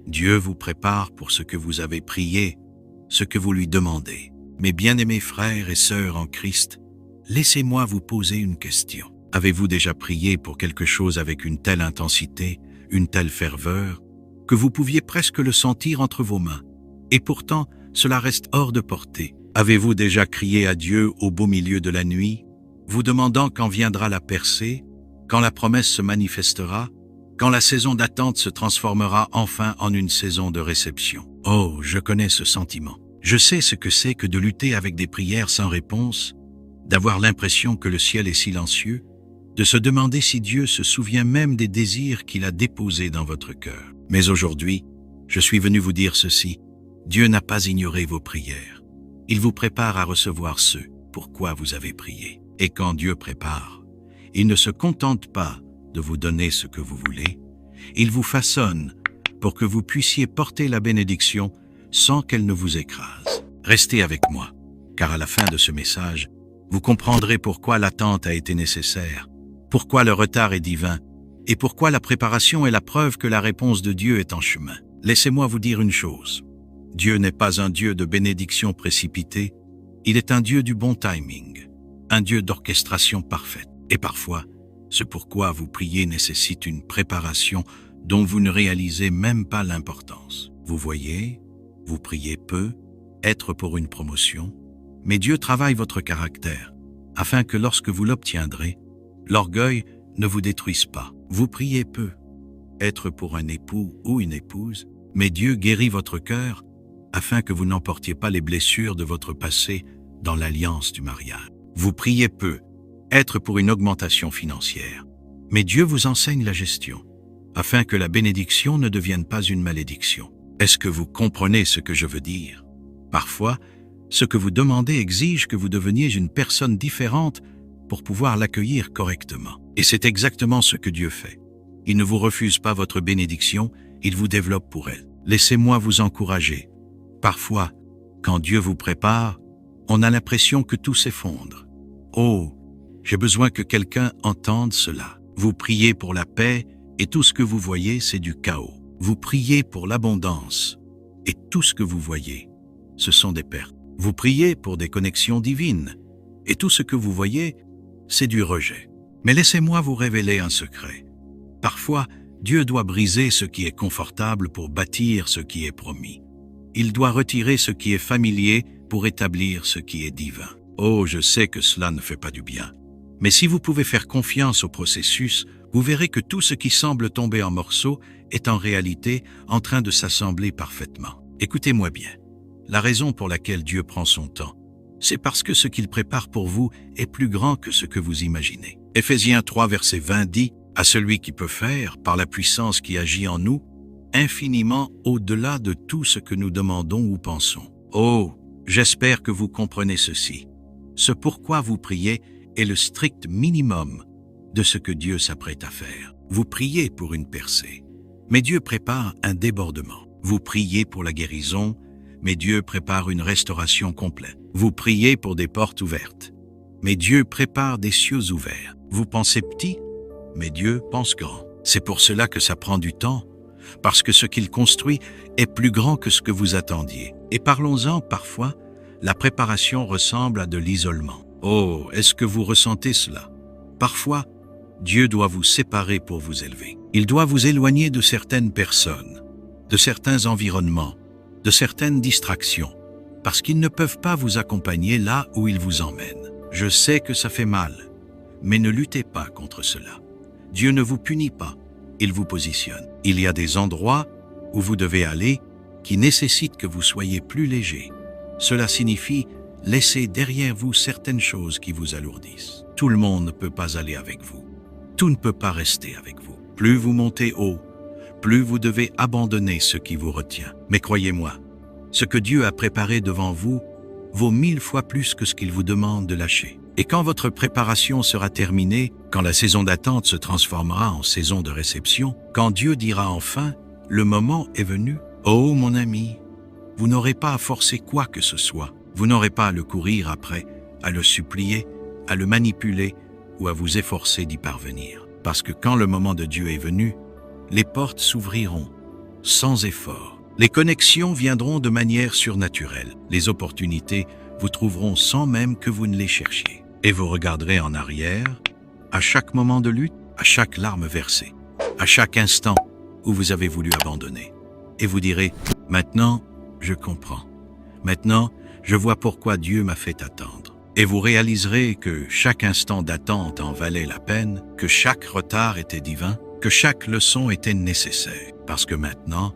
Dieu vous prépare pour ce que vous avez prié, ce que vous lui demandez. Mes bien-aimés frères et sœurs en Christ, laissez-moi vous poser une question. Avez-vous déjà prié pour quelque chose avec une telle intensité, une telle ferveur, que vous pouviez presque le sentir entre vos mains? Et pourtant, cela reste hors de portée. Avez-vous déjà crié à Dieu au beau milieu de la nuit, vous demandant quand viendra la percée, quand la promesse se manifestera, quand la saison d'attente se transformera enfin en une saison de réception? Oh, je connais ce sentiment. Je sais ce que c'est que de lutter avec des prières sans réponse, d'avoir l'impression que le ciel est silencieux, de se demander si Dieu se souvient même des désirs qu'il a déposés dans votre cœur. Mais aujourd'hui, je suis venu vous dire ceci: Dieu n'a pas ignoré vos prières. Il vous prépare à recevoir ce pourquoi vous avez prié. Et quand Dieu prépare, il ne se contente pas de vous donner ce que vous voulez, il vous façonne pour que vous puissiez porter la bénédiction sans qu'elle ne vous écrase. Restez avec moi, car à la fin de ce message, vous comprendrez pourquoi l'attente a été nécessaire, pourquoi le retard est divin, et pourquoi la préparation est la preuve que la réponse de Dieu est en chemin. Laissez-moi vous dire une chose: Dieu n'est pas un Dieu de bénédiction précipitée, il est un Dieu du bon timing, un Dieu d'orchestration parfaite. Et parfois, ce pourquoi vous priez nécessite une préparation dont vous ne réalisez même pas l'importance. Vous voyez, vous priez peu, être pour une promotion, mais Dieu travaille votre caractère, afin que lorsque vous l'obtiendrez, l'orgueil ne vous détruise pas. Vous priez peu, être pour un époux ou une épouse, mais Dieu guérit votre cœur, afin que vous n'emportiez pas les blessures de votre passé dans l'alliance du mariage. Vous priez peu, être pour une augmentation financière, mais Dieu vous enseigne la gestion, afin que la bénédiction ne devienne pas une malédiction. Est-ce que vous comprenez ce que je veux dire? Parfois, ce que vous demandez exige que vous deveniez une personne différente pour pouvoir l'accueillir correctement. Et c'est exactement ce que Dieu fait. Il ne vous refuse pas votre bénédiction, il vous développe pour elle. Laissez-moi vous encourager. Parfois, quand Dieu vous prépare, on a l'impression que tout s'effondre. Oh, j'ai besoin que quelqu'un entende cela. Vous priez pour la paix et tout ce que vous voyez, c'est du chaos. Vous priez pour l'abondance et tout ce que vous voyez, ce sont des pertes. Vous priez pour des connexions divines et tout ce que vous voyez, c'est du rejet. Mais laissez-moi vous révéler un secret. Parfois, Dieu doit briser ce qui est confortable pour bâtir ce qui est promis. Il doit retirer ce qui est familier pour établir ce qui est divin. Oh, je sais que cela ne fait pas du bien. Mais si vous pouvez faire confiance au processus, vous verrez que tout ce qui semble tomber en morceaux est en réalité en train de s'assembler parfaitement. Écoutez-moi bien. La raison pour laquelle Dieu prend son temps, c'est parce que ce qu'il prépare pour vous est plus grand que ce que vous imaginez. Éphésiens 3, verset 20 dit « À celui qui peut faire, par la puissance qui agit en nous, infiniment au-delà de tout ce que nous demandons ou pensons. » Oh, j'espère que vous comprenez ceci. Ce pourquoi vous priez est le strict minimum de ce que Dieu s'apprête à faire. Vous priez pour une percée, mais Dieu prépare un débordement. Vous priez pour la guérison, mais Dieu prépare une restauration complète. Vous priez pour des portes ouvertes, mais Dieu prépare des cieux ouverts. Vous pensez petit, mais Dieu pense grand. C'est pour cela que ça prend du temps, parce que ce qu'il construit est plus grand que ce que vous attendiez. Et parlons-en, parfois, la préparation ressemble à de l'isolement. Oh, est-ce que vous ressentez cela? Parfois, Dieu doit vous séparer pour vous élever. Il doit vous éloigner de certaines personnes, de certains environnements, de certaines distractions, parce qu'ils ne peuvent pas vous accompagner là où ils vous emmènent. Je sais que ça fait mal, mais ne luttez pas contre cela. Dieu ne vous punit pas, il vous positionne. Il y a des endroits où vous devez aller qui nécessitent que vous soyez plus léger. Cela signifie laisser derrière vous certaines choses qui vous alourdissent. Tout le monde ne peut pas aller avec vous. Tout ne peut pas rester avec vous. Plus vous montez haut, plus vous devez abandonner ce qui vous retient. Mais croyez-moi, ce que Dieu a préparé devant vous vaut 1000 fois plus que ce qu'il vous demande de lâcher. Et quand votre préparation sera terminée, quand la saison d'attente se transformera en saison de réception, quand Dieu dira enfin « Le moment est venu », oh mon ami, vous n'aurez pas à forcer quoi que ce soit. Vous n'aurez pas à le courir après, à le supplier, à le manipuler ou à vous efforcer d'y parvenir. Parce que quand le moment de Dieu est venu, les portes s'ouvriront sans effort. Les connexions viendront de manière surnaturelle. Les opportunités vous trouveront sans même que vous ne les cherchiez. Et vous regarderez en arrière, à chaque moment de lutte, à chaque larme versée, à chaque instant où vous avez voulu abandonner. Et vous direz, maintenant, je comprends. Maintenant, je vois pourquoi Dieu m'a fait attendre. Et vous réaliserez que chaque instant d'attente en valait la peine, que chaque retard était divin, que chaque leçon était nécessaire. Parce que maintenant,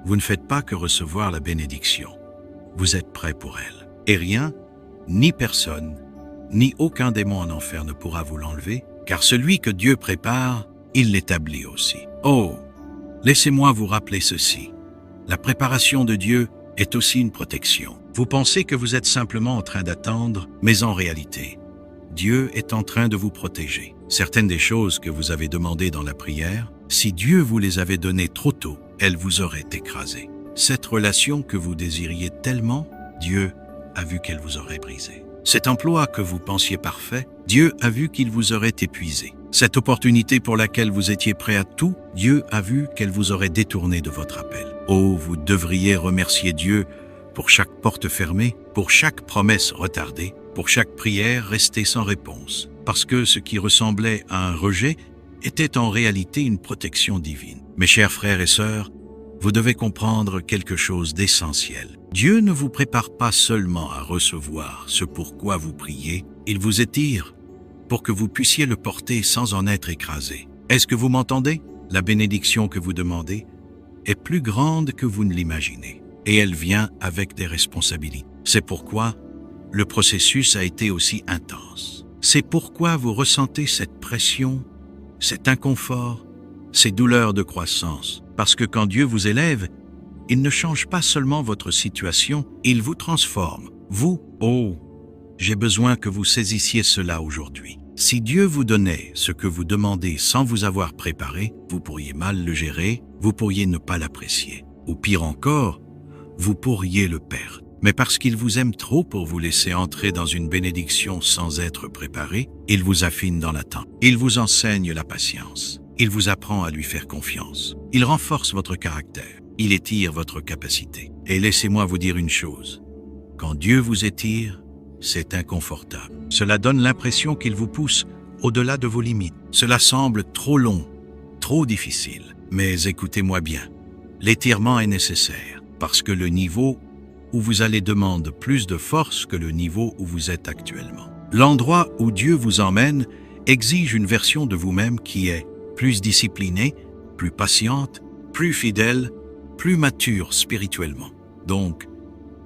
vous ne faites pas que recevoir la bénédiction. Vous êtes prêt pour elle. Et rien, ni personne, ni aucun démon en enfer ne pourra vous l'enlever, car celui que Dieu prépare, il l'établit aussi. Oh, laissez-moi vous rappeler ceci. La préparation de Dieu est aussi une protection. Vous pensez que vous êtes simplement en train d'attendre, mais en réalité, Dieu est en train de vous protéger. Certaines des choses que vous avez demandées dans la prière, si Dieu vous les avait données trop tôt, elles vous auraient écrasé. Cette relation que vous désiriez tellement, Dieu a vu qu'elle vous aurait brisé. Cet emploi que vous pensiez parfait, Dieu a vu qu'il vous aurait épuisé. Cette opportunité pour laquelle vous étiez prêt à tout, Dieu a vu qu'elle vous aurait détourné de votre appel. Oh, vous devriez remercier Dieu pour chaque porte fermée, pour chaque promesse retardée, pour chaque prière restée sans réponse, parce que ce qui ressemblait à un rejet était en réalité une protection divine. Mes chers frères et sœurs, vous devez comprendre quelque chose d'essentiel. Dieu ne vous prépare pas seulement à recevoir ce pourquoi vous priez, il vous étire pour que vous puissiez le porter sans en être écrasé. Est-ce que vous m'entendez? La bénédiction que vous demandez est plus grande que vous ne l'imaginez, et elle vient avec des responsabilités. C'est pourquoi le processus a été aussi intense. C'est pourquoi vous ressentez cette pression, cet inconfort, ces douleurs de croissance. Parce que quand Dieu vous élève, il ne change pas seulement votre situation, il vous transforme. Vous, oh, j'ai besoin que vous saisissiez cela aujourd'hui. Si Dieu vous donnait ce que vous demandez sans vous avoir préparé, vous pourriez mal le gérer, vous pourriez ne pas l'apprécier. Ou pire encore, vous pourriez le perdre. Mais parce qu'il vous aime trop pour vous laisser entrer dans une bénédiction sans être préparé, il vous affine dans l'attente. Il vous enseigne la patience. Il vous apprend à lui faire confiance. Il renforce votre caractère. Il étire votre capacité. Et laissez-moi vous dire une chose. Quand Dieu vous étire, c'est inconfortable. Cela donne l'impression qu'il vous pousse au-delà de vos limites. Cela semble trop long, trop difficile. Mais écoutez-moi bien. L'étirement est nécessaire parce que le niveau où vous allez demande plus de force que le niveau où vous êtes actuellement. L'endroit où Dieu vous emmène exige une version de vous-même qui est plus disciplinée, plus patiente, plus fidèle, plus mature spirituellement. Donc,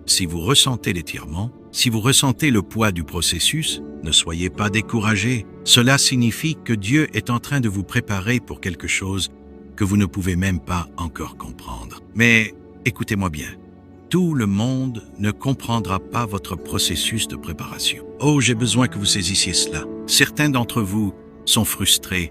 si vous ressentez l'étirement, si vous ressentez le poids du processus, ne soyez pas découragés. Cela signifie que Dieu est en train de vous préparer pour quelque chose que vous ne pouvez même pas encore comprendre. Mais écoutez-moi bien, tout le monde ne comprendra pas votre processus de préparation. Oh, j'ai besoin que vous saisissiez cela. Certains d'entre vous sont frustrés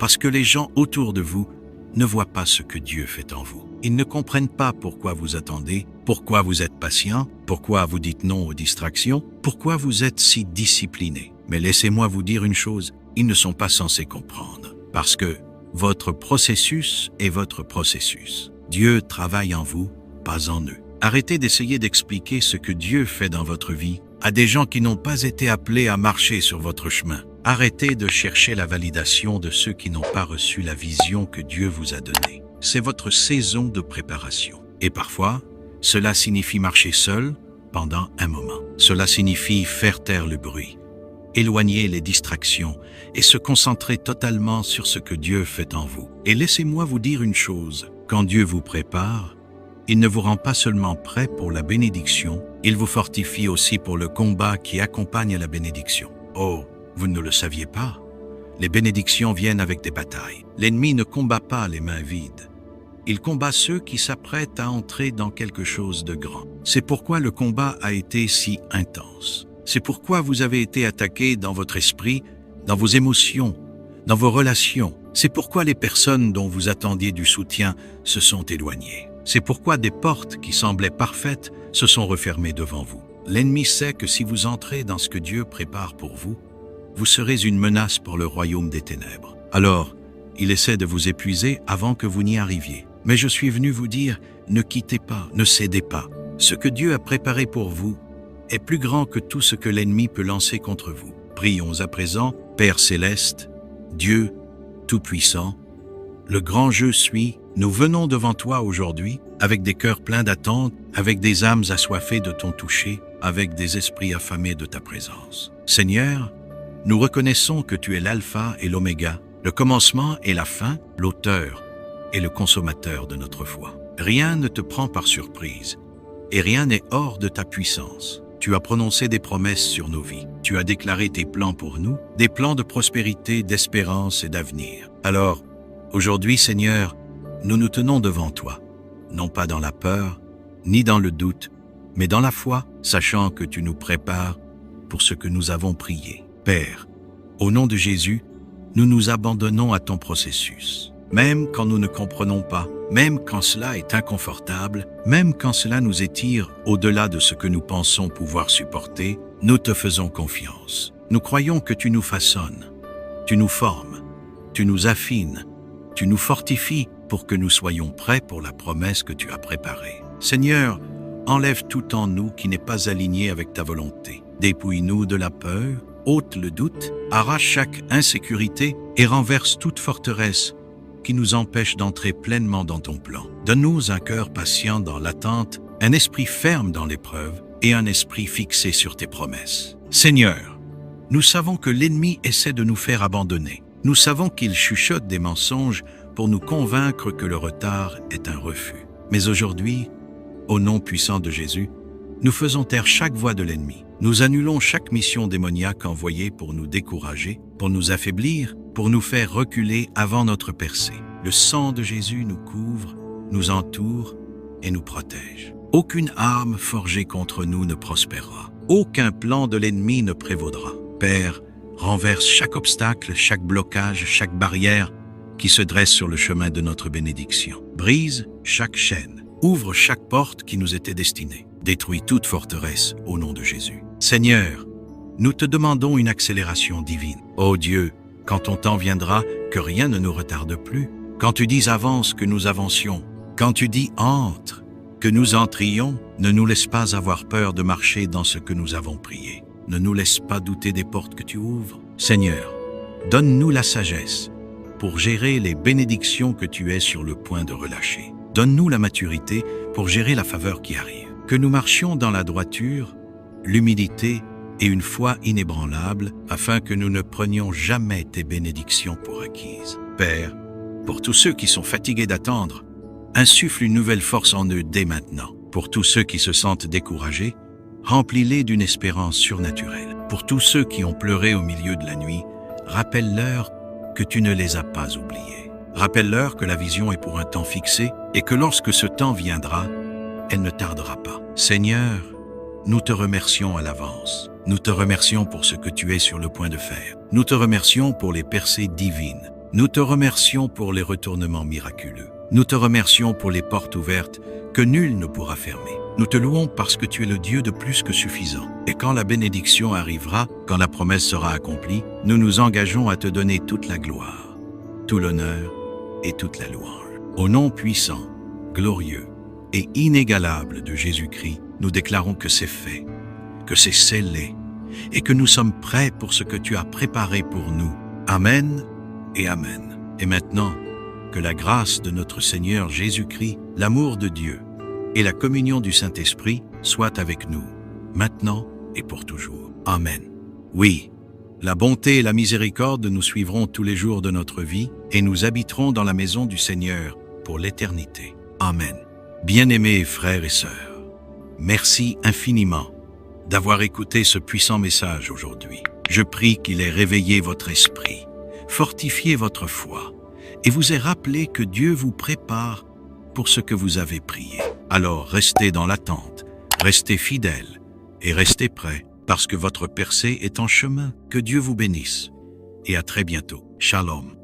parce que les gens autour de vous ne voient pas ce que Dieu fait en vous. Ils ne comprennent pas pourquoi vous attendez, pourquoi vous êtes patient, pourquoi vous dites non aux distractions, pourquoi vous êtes si discipliné. Mais laissez-moi vous dire une chose, ils ne sont pas censés comprendre. Parce que votre processus est votre processus. Dieu travaille en vous, pas en eux. Arrêtez d'essayer d'expliquer ce que Dieu fait dans votre vie à des gens qui n'ont pas été appelés à marcher sur votre chemin. Arrêtez de chercher la validation de ceux qui n'ont pas reçu la vision que Dieu vous a donnée. C'est votre saison de préparation. Et parfois, cela signifie marcher seul pendant un moment. Cela signifie faire taire le bruit, éloigner les distractions et se concentrer totalement sur ce que Dieu fait en vous. Et laissez-moi vous dire une chose, quand Dieu vous prépare, il ne vous rend pas seulement prêt pour la bénédiction, il vous fortifie aussi pour le combat qui accompagne la bénédiction. Oh, vous ne le saviez pas? Les bénédictions viennent avec des batailles. L'ennemi ne combat pas les mains vides. Il combat ceux qui s'apprêtent à entrer dans quelque chose de grand. C'est pourquoi le combat a été si intense. C'est pourquoi vous avez été attaqué dans votre esprit, dans vos émotions, dans vos relations. C'est pourquoi les personnes dont vous attendiez du soutien se sont éloignées. C'est pourquoi des portes qui semblaient parfaites se sont refermées devant vous. L'ennemi sait que si vous entrez dans ce que Dieu prépare pour vous, vous serez une menace pour le royaume des ténèbres. Alors, il essaie de vous épuiser avant que vous n'y arriviez. Mais je suis venu vous dire, ne quittez pas, ne cédez pas. Ce que Dieu a préparé pour vous est plus grand que tout ce que l'ennemi peut lancer contre vous. Prions à présent, Père céleste, Dieu tout-puissant, le grand jeu suit, nous venons devant toi aujourd'hui avec des cœurs pleins d'attente, avec des âmes assoiffées de ton toucher, avec des esprits affamés de ta présence. Seigneur, nous reconnaissons que tu es l'alpha et l'oméga, le commencement et la fin, l'auteur et le consommateur de notre foi. Rien ne te prend par surprise et rien n'est hors de ta puissance. Tu as prononcé des promesses sur nos vies. Tu as déclaré tes plans pour nous, des plans de prospérité, d'espérance et d'avenir. Alors, aujourd'hui, Seigneur, nous nous tenons devant toi, non pas dans la peur, ni dans le doute, mais dans la foi, sachant que tu nous prépares pour ce que nous avons prié. Père, au nom de Jésus, nous nous abandonnons à ton processus. Même quand nous ne comprenons pas, même quand cela est inconfortable, même quand cela nous étire au-delà de ce que nous pensons pouvoir supporter, nous te faisons confiance. Nous croyons que tu nous façonnes, tu nous formes, tu nous affines, tu nous fortifies pour que nous soyons prêts pour la promesse que tu as préparée. Seigneur, enlève tout en nous qui n'est pas aligné avec ta volonté. Dépouille-nous de la peur, ôte le doute, arrache chaque insécurité et renverse toute forteresse qui nous empêche d'entrer pleinement dans ton plan. Donne-nous un cœur patient dans l'attente, un esprit ferme dans l'épreuve et un esprit fixé sur tes promesses. Seigneur, nous savons que l'ennemi essaie de nous faire abandonner. Nous savons qu'il chuchote des mensonges pour nous convaincre que le retard est un refus. Mais aujourd'hui, au nom puissant de Jésus, nous faisons taire chaque voix de l'ennemi. Nous annulons chaque mission démoniaque envoyée pour nous décourager, pour nous affaiblir, pour nous faire reculer avant notre percée. Le sang de Jésus nous couvre, nous entoure et nous protège. Aucune arme forgée contre nous ne prospérera. Aucun plan de l'ennemi ne prévaudra. Père, renverse chaque obstacle, chaque blocage, chaque barrière qui se dresse sur le chemin de notre bénédiction. Brise chaque chaîne, ouvre chaque porte qui nous était destinée. Détruis toute forteresse au nom de Jésus. Seigneur, nous te demandons une accélération divine. Ô Dieu, quand ton temps viendra, que rien ne nous retarde plus. Quand tu dis avance, que nous avancions. Quand tu dis entre, que nous entrions, ne nous laisse pas avoir peur de marcher dans ce que nous avons prié. Ne nous laisse pas douter des portes que tu ouvres. Seigneur, donne-nous la sagesse pour gérer les bénédictions que tu es sur le point de relâcher. Donne-nous la maturité pour gérer la faveur qui arrive. Que nous marchions dans la droiture, l'humilité et une foi inébranlable, afin que nous ne prenions jamais tes bénédictions pour acquises. Père, pour tous ceux qui sont fatigués d'attendre, insuffle une nouvelle force en eux dès maintenant. Pour tous ceux qui se sentent découragés, remplis-les d'une espérance surnaturelle. Pour tous ceux qui ont pleuré au milieu de la nuit, rappelle-leur que tu ne les as pas oubliés. Rappelle-leur que la vision est pour un temps fixé et que lorsque ce temps viendra, elle ne tardera pas. Seigneur, nous te remercions à l'avance. Nous te remercions pour ce que tu es sur le point de faire. Nous te remercions pour les percées divines. Nous te remercions pour les retournements miraculeux. Nous te remercions pour les portes ouvertes que nul ne pourra fermer. Nous te louons parce que tu es le Dieu de plus que suffisant. Et quand la bénédiction arrivera, quand la promesse sera accomplie, nous nous engageons à te donner toute la gloire, tout l'honneur et toute la louange. Au nom puissant, glorieux et inégalable de Jésus-Christ, nous déclarons que c'est fait, que c'est scellé et que nous sommes prêts pour ce que tu as préparé pour nous. Amen et Amen. Et maintenant, que la grâce de notre Seigneur Jésus-Christ, l'amour de Dieu et la communion du Saint-Esprit soient avec nous, maintenant et pour toujours. Amen. Oui, la bonté et la miséricorde nous suivront tous les jours de notre vie et nous habiterons dans la maison du Seigneur pour l'éternité. Amen. Bien-aimés frères et sœurs, merci infiniment d'avoir écouté ce puissant message aujourd'hui. Je prie qu'il ait réveillé votre esprit, fortifié votre foi et vous ait rappelé que Dieu vous prépare pour ce que vous avez prié. Alors restez dans l'attente, restez fidèles et restez prêts parce que votre percée est en chemin. Que Dieu vous bénisse et à très bientôt. Shalom.